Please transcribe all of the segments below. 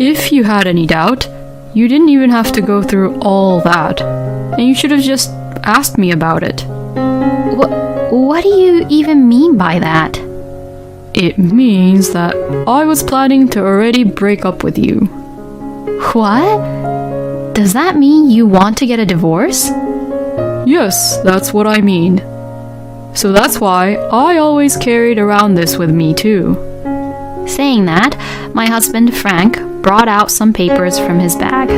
If you had any doubt, you didn't even have to go through all that. And you should have just asked me about it. What do you even mean by that? It means that I was planning to already break up with you. What? Does that mean you want to get a divorce? Yes, that's what I mean. So that's why I always carried around this with me too. Saying that, my husband Frank brought out some papers from his bag.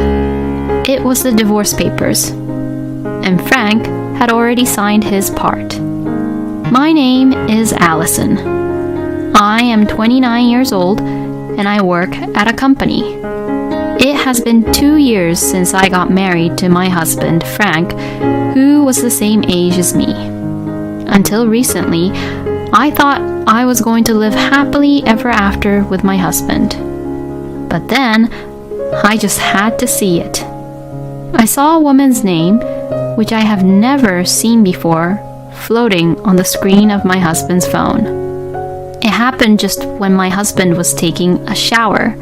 It was the divorce papers. And Frank had already signed his part. My name is Allison. I am 29 years old and I work at a company. It has been 2 years since I got married to my husband, Frank, who was the same age as me. Until recently, I thought I was going to live happily ever after with my husband. But then, I just had to see it. I saw a woman's name, which I have never seen before, floating on the screen of my husband's phone. It happened just when my husband was taking a shower.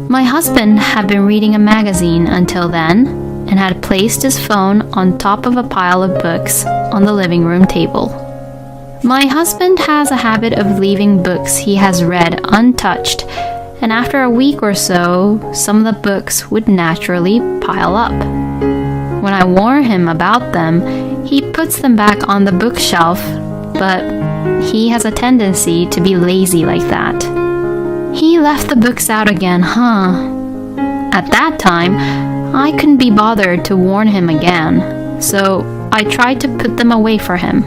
My husband had been reading a magazine until then and had placed his phone on top of a pile of books on the living room table. My husband has a habit of leaving books he has read untouched, and after a week or so, some of the books would naturally pile up. When I warn him about them, he puts them back on the bookshelf, but he has a tendency to be lazy like that. He left the books out again, huh? At that time, I couldn't be bothered to warn him again, so I tried to put them away for him.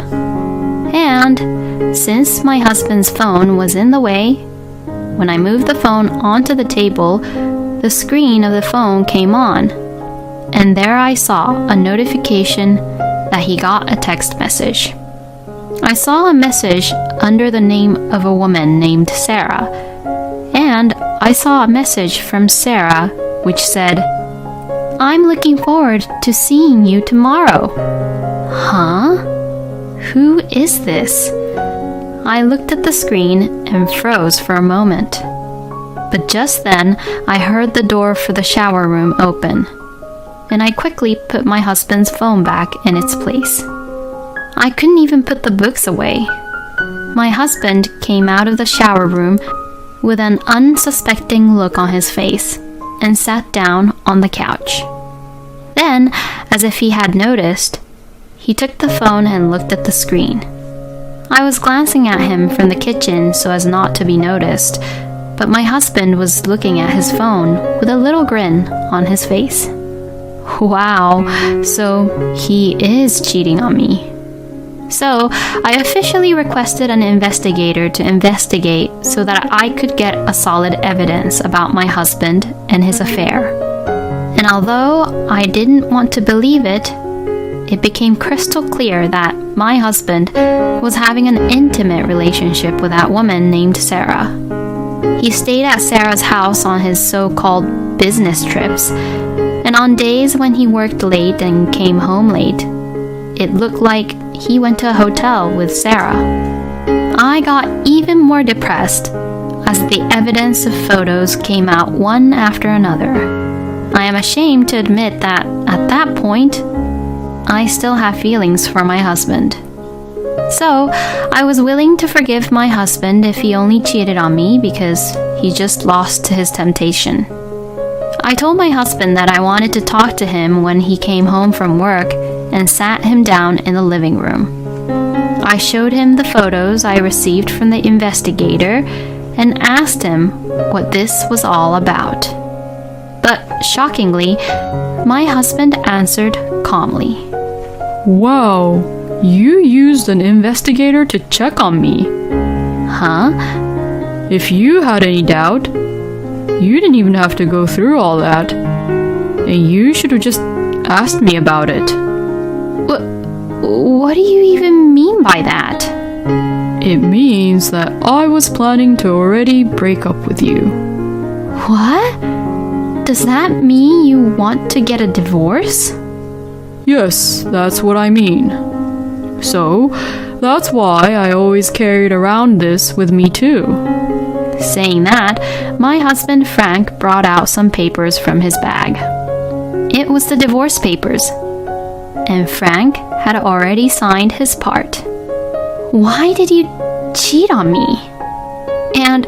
And since my husband's phone was in the way, when I moved the phone onto the table, the screen of the phone came on, and there I saw a notification that he got a text message. I saw a message under the name of a woman named Sarah, and I saw a message from Sarah which said, "I'm looking forward to seeing you tomorrow." Huh? Who is this? I looked at the screen and froze for a moment. But just then, I heard the door for the shower room open, and I quickly put my husband's phone back in its place. I couldn't even put the books away. My husband came out of the shower room with an unsuspecting look on his face and sat down on the couch. Then, as if he had noticed, he took the phone and looked at the screen. I was glancing at him from the kitchen so as not to be noticed, but my husband was looking at his phone with a little grin on his face. Wow, so he is cheating on me. So, I officially requested an investigator to investigate so that I could get a solid evidence about my husband and his affair. And although I didn't want to believe it, it became crystal clear that my husband was having an intimate relationship with that woman named Sarah. He stayed at Sarah's house on his so-called business trips, and on days when he worked late and came home late, it looked like he went to a hotel with Sarah. I got even more depressed as the evidence of photos came out one after another. I am ashamed to admit that at that point, I still have feelings for my husband. So, I was willing to forgive my husband if he only cheated on me because he just lost to his temptation. I told my husband that I wanted to talk to him when he came home from work and sat him down in the living room. I showed him the photos I received from the investigator and asked him what this was all about. But shockingly, my husband answered calmly. Wow, you used an investigator to check on me. Huh? If you had any doubt, you didn't even have to go through all that. And you should have just asked me about it. What do you even mean by that? It means that I was planning to already break up with you. What? Does that mean you want to get a divorce? Yes, that's what I mean. So, that's why I always carried around this with me too. Saying that, my husband Frank brought out some papers from his bag. It was the divorce papers, and Frank had already signed his part. Why did you cheat on me? And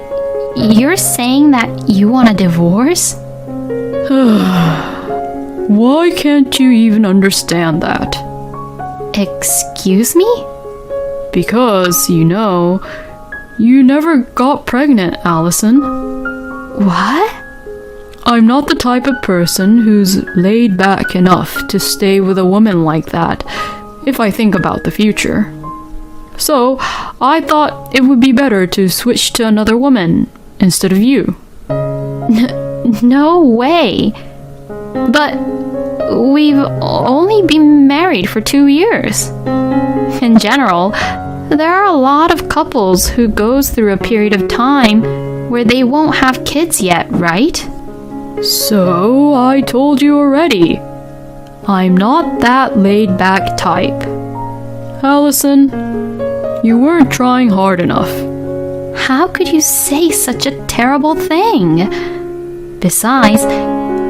you're saying that you want a divorce? Why can't you even understand that? Excuse me? Because, you never got pregnant, Allison. What? I'm not the type of person who's laid back enough to stay with a woman like that, if I think about the future. So, I thought it would be better to switch to another woman instead of you. No way. But we've only been married for 2 years. In general, there are a lot of couples who goes through a period of time where they won't have kids yet, right? So, I told you already. I'm not that laid-back type. Allison, you weren't trying hard enough. How could you say such a terrible thing? Besides,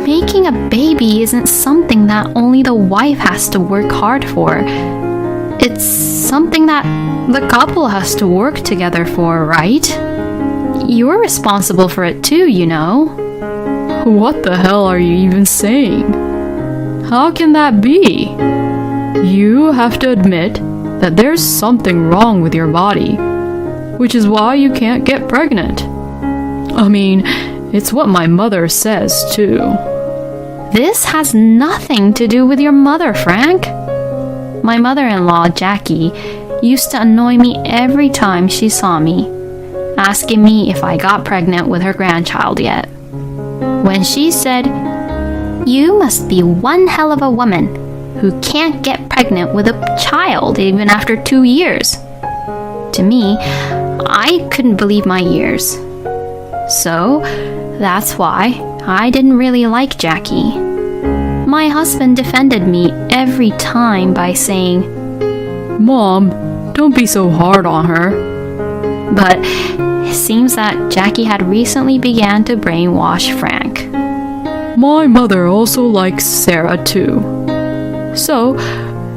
making a baby isn't something that only the wife has to work hard for. It's something that the couple has to work together for, right? You're responsible for it too, you know. What the hell are you even saying? How can that be? You have to admit that there's something wrong with your body, which is why you can't get pregnant. I mean, it's what my mother says too. This has nothing to do with your mother, Frank. My mother-in-law, Jackie, used to annoy me every time she saw me, asking me if I got pregnant with her grandchild yet. When she said, "You must be one hell of a woman who can't get pregnant with a child even after 2 years." To me, I couldn't believe my ears. So, that's why I didn't really like Jackie. My husband defended me every time by saying, Mom, don't be so hard on her. But it seems that Jackie had recently began to brainwash Frank. My mother also likes Sarah too. So,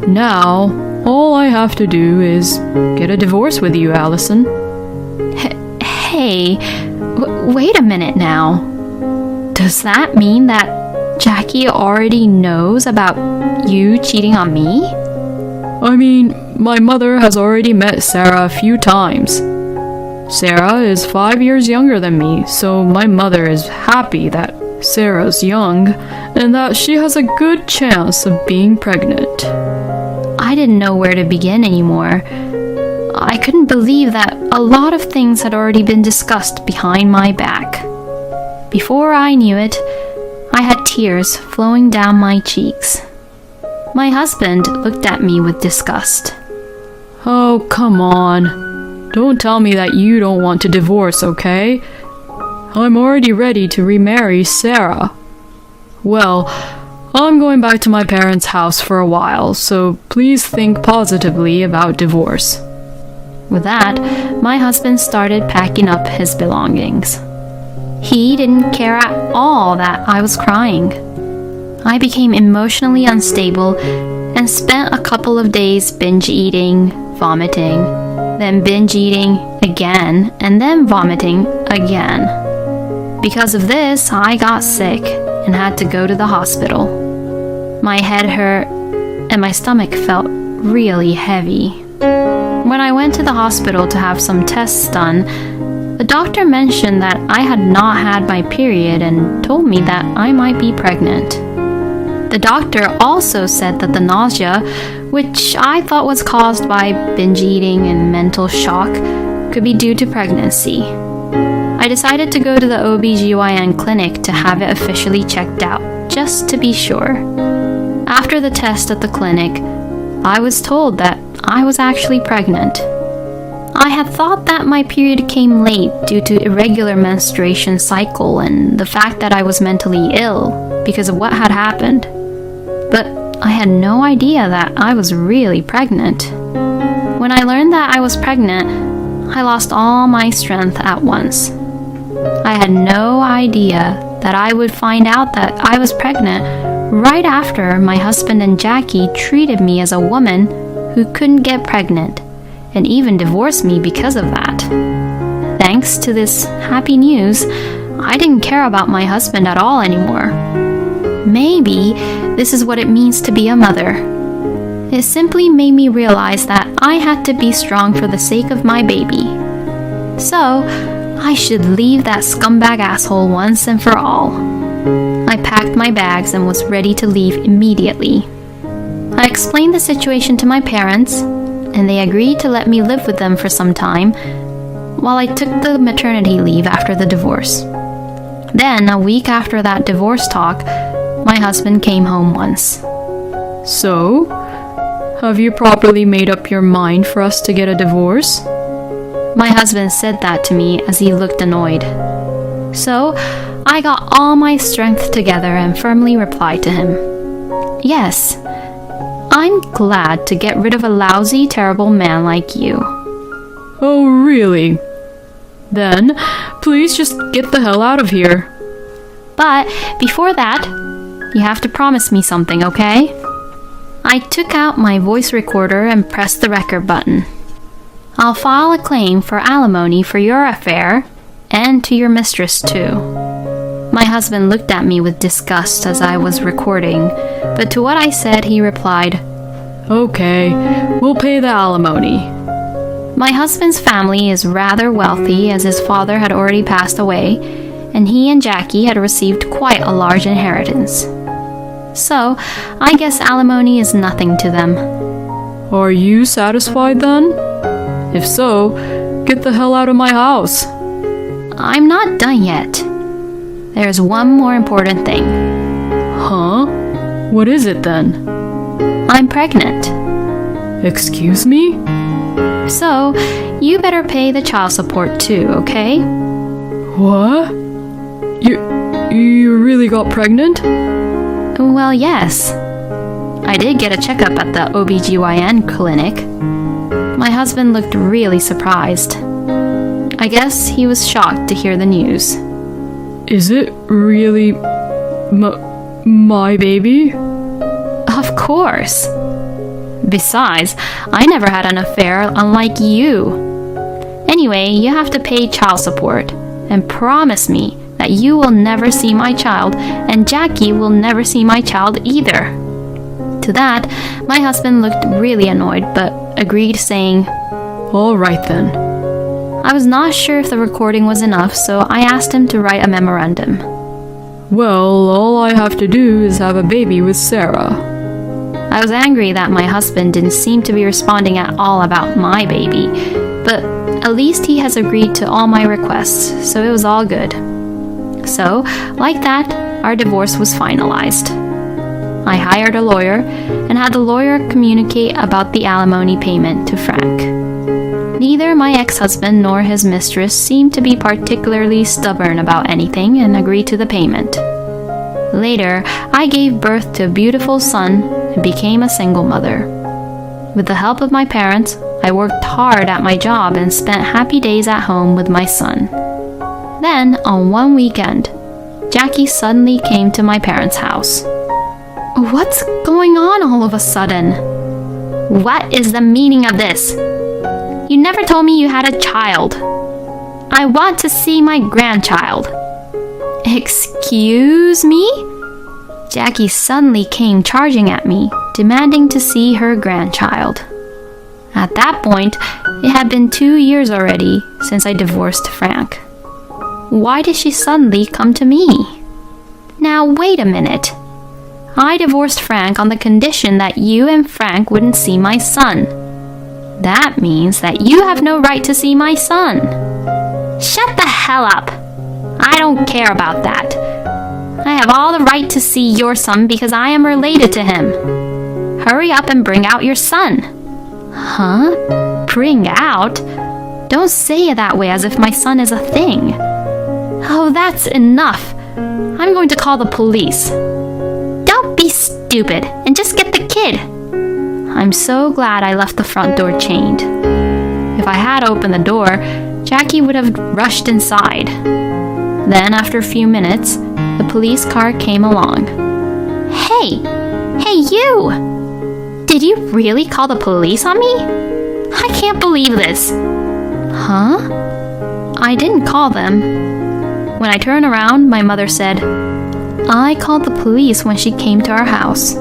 now, all I have to do is get a divorce with you, Allison. Hey, wait a minute now. Does that mean that Jackie already knows about you cheating on me? I mean, my mother has already met Sarah a few times. Sarah is 5 years younger than me, so my mother is happy that Sarah's young and that she has a good chance of being pregnant. I didn't know where to begin anymore. I couldn't believe that a lot of things had already been discussed behind my back. Before I knew it, I had tears flowing down my cheeks. My husband looked at me with disgust. Oh, come on. Don't tell me that you don't want to divorce, okay? I'm already ready to remarry Sarah. Well, I'm going back to my parents' house for a while, so please think positively about divorce. With that, my husband started packing up his belongings. He didn't care at all that I was crying. I became emotionally unstable and spent a couple of days binge eating, vomiting, then binge eating again, and then vomiting again. Because of this, I got sick and had to go to the hospital. My head hurt and my stomach felt really heavy. When I went to the hospital to have some tests done, the doctor mentioned that I had not had my period and told me that I might be pregnant. The doctor also said that the nausea, which I thought was caused by binge eating and mental shock, could be due to pregnancy. I decided to go to the OBGYN clinic to have it officially checked out, just to be sure. After the test at the clinic, I was told that I was actually pregnant. I had thought that my period came late due to irregular menstruation cycle and the fact that I was mentally ill because of what had happened. But I had no idea that I was really pregnant. When I learned that I was pregnant, I lost all my strength at once. I had no idea that I would find out that I was pregnant right after my husband and Jackie treated me as a woman who couldn't get pregnant and even divorced me because of that. Thanks to this happy news, I didn't care about my husband at all anymore. Maybe this is what it means to be a mother. It simply made me realize that I had to be strong for the sake of my baby. So, I should leave that scumbag asshole once and for all. I packed my bags and was ready to leave immediately. I explained the situation to my parents, and they agreed to let me live with them for some time while I took the maternity leave after the divorce. Then, a week after that divorce talk, my husband came home once. So, have you properly made up your mind for us to get a divorce? My husband said that to me as he looked annoyed. So, I got all my strength together and firmly replied to him, "Yes, I'm glad to get rid of a lousy, terrible man like you." Oh, really? Then, please just get the hell out of here. But before that, you have to promise me something, okay? I took out my voice recorder and pressed the record button. "I'll file a claim for alimony for your affair and to your mistress too." My husband looked at me with disgust as I was recording, but to what I said he replied, Okay, we'll pay the alimony. My husband's family is rather wealthy as his father had already passed away, and he and Jackie had received quite a large inheritance. So, I guess alimony is nothing to them. Are you satisfied then? If so, get the hell out of my house. I'm not done yet. There's one more important thing. Huh? What is it then? I'm pregnant. Excuse me? So, you better pay the child support too, okay? What? You really got pregnant? Well, yes. I did get a checkup at the OBGYN clinic. My husband looked really surprised. I guess he was shocked to hear the news. Is it really my baby? Of course. Besides, I never had an affair unlike you. Anyway, you have to pay child support and promise me that you will never see my child and Jackie will never see my child either. To that, my husband looked really annoyed but agreed, saying, All right then. I was not sure if the recording was enough, so I asked him to write a memorandum. Well, all I have to do is have a baby with Sarah. I was angry that my husband didn't seem to be responding at all about my baby, but at least he has agreed to all my requests, so it was all good. So, like that, our divorce was finalized. I hired a lawyer and had the lawyer communicate about the alimony payment to Frank. Neither my ex-husband nor his mistress seemed to be particularly stubborn about anything and agreed to the payment. Later, I gave birth to a beautiful son and became a single mother. With the help of my parents, I worked hard at my job and spent happy days at home with my son. Then, on one weekend, Jackie suddenly came to my parents' house. What's going on all of a sudden? What is the meaning of this? You never told me you had a child. I want to see my grandchild. Excuse me? Jackie suddenly came charging at me, demanding to see her grandchild. At that point, it had been 2 years already since I divorced Frank. Why did she suddenly come to me? Now, wait a minute. I divorced Frank on the condition that you and Frank wouldn't see my son. That means that you have no right to see my son. Shut the hell up. I don't care about that. I have all the right to see your son because I am related to him. Hurry up and bring out your son. Huh? Bring out? Don't say it that way as if my son is a thing. Oh, that's enough. I'm going to call the police. Don't be stupid and just get the kid. I'm so glad I left the front door chained. If I had opened the door, Jackie would have rushed inside. Then, after a few minutes, the police car came along. Hey! Hey, you! Did you really call the police on me? I can't believe this. Huh? I didn't call them. When I turned around, my mother said, I called the police when she came to our house.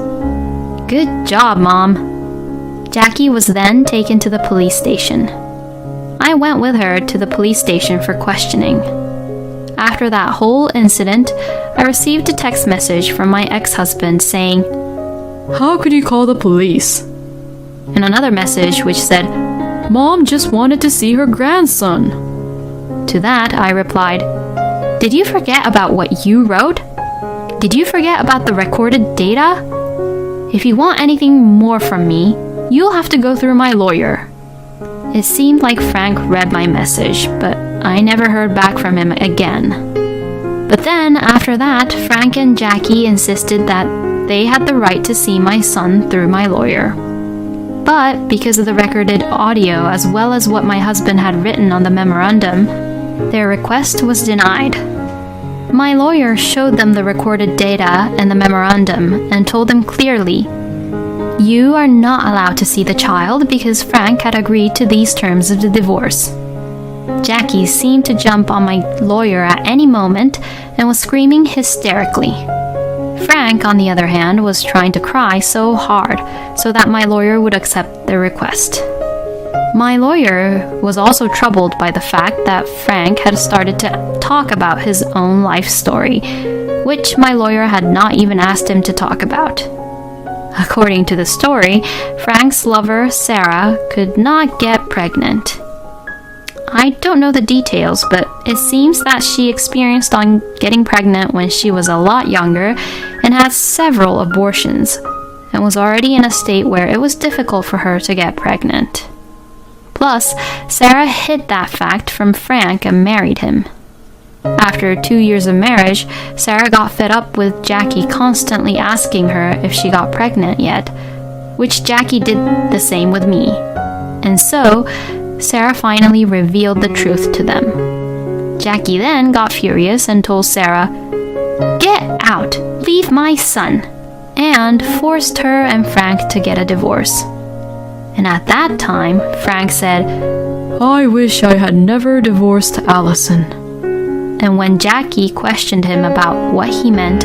Good job, Mom. Jackie was then taken to the police station. I went with her to the police station for questioning. After that whole incident, I received a text message from my ex-husband saying, How could you call the police? And another message which said, Mom just wanted to see her grandson. To that, I replied, Did you forget about what you wrote? Did you forget about the recorded data? If you want anything more from me, you'll have to go through my lawyer. It seemed like Frank read my message, but I never heard back from him again. But then, after that, Frank and Jackie insisted that they had the right to see my son through my lawyer. But because of the recorded audio as well as what my husband had written on the memorandum, their request was denied. My lawyer showed them the recorded data and the memorandum and told them clearly, You are not allowed to see the child because Frank had agreed to these terms of the divorce. Jackie seemed to jump on my lawyer at any moment and was screaming hysterically. Frank, on the other hand, was trying to cry so hard so that my lawyer would accept their request. My lawyer was also troubled by the fact that Frank had started to talk about his own life story, which my lawyer had not even asked him to talk about. According to the story, Frank's lover, Sarah, could not get pregnant. I don't know the details, but it seems that she experienced on getting pregnant when she was a lot younger and had several abortions, and was already in a state where it was difficult for her to get pregnant. Plus, Sarah hid that fact from Frank and married him. After 2 years of marriage, Sarah got fed up with Jackie constantly asking her if she got pregnant yet, which Jackie did the same with me. And so, Sarah finally revealed the truth to them. Jackie then got furious and told Sarah, Get out! Leave my son! And forced her and Frank to get a divorce. And at that time, Frank said, I wish I had never divorced Allison. And when Jackie questioned him about what he meant,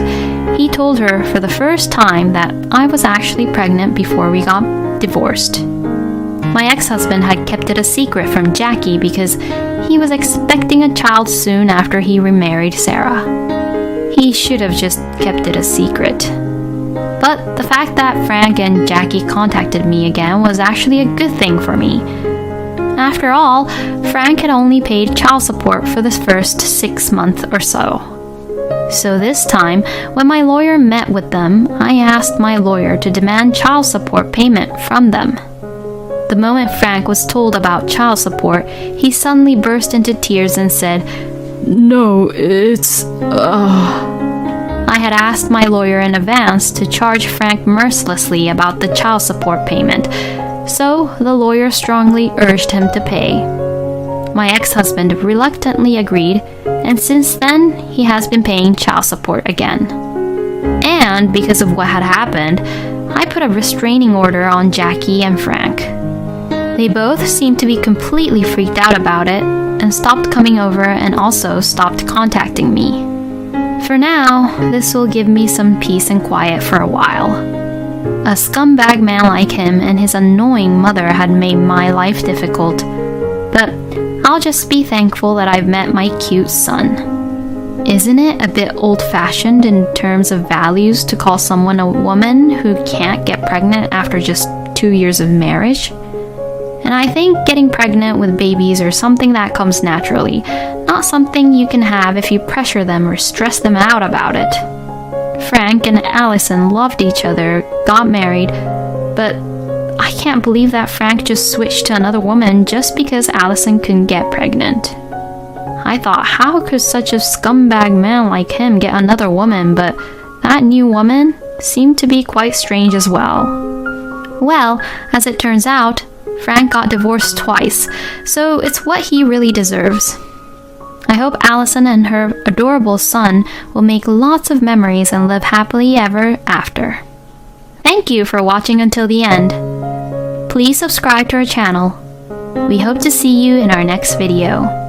he told her for the first time that I was actually pregnant before we got divorced. My ex-husband had kept it a secret from Jackie because he was expecting a child soon after he remarried Sarah. He should have just kept it a secret. But the fact that Frank and Jackie contacted me again was actually a good thing for me. After all, Frank had only paid child support for the first 6 months or so. So this time, when my lawyer met with them, I asked my lawyer to demand child support payment from them. The moment Frank was told about child support, he suddenly burst into tears and said, No, it's... I had asked my lawyer in advance to charge Frank mercilessly about the child support payment, so the lawyer strongly urged him to pay. My ex-husband reluctantly agreed, and since then he has been paying child support again. And because of what had happened, I put a restraining order on Jackie and Frank. They both seemed to be completely freaked out about it and stopped coming over and also stopped contacting me. For now, this will give me some peace and quiet for a while. A scumbag man like him and his annoying mother had made my life difficult, but I'll just be thankful that I've met my cute son. Isn't it a bit old-fashioned in terms of values to call someone a woman who can't get pregnant after just 2 years of marriage? And I think getting pregnant with babies are something that comes naturally, not something you can have if you pressure them or stress them out about it. Frank and Allison loved each other, got married, but I can't believe that Frank just switched to another woman just because Allison couldn't get pregnant. I thought, how could such a scumbag man like him get another woman, but that new woman seemed to be quite strange as well. Well, as it turns out, Frank got divorced twice, so it's what he really deserves. I hope Allison and her adorable son will make lots of memories and live happily ever after. Thank you for watching until the end. Please subscribe to our channel. We hope to see you in our next video.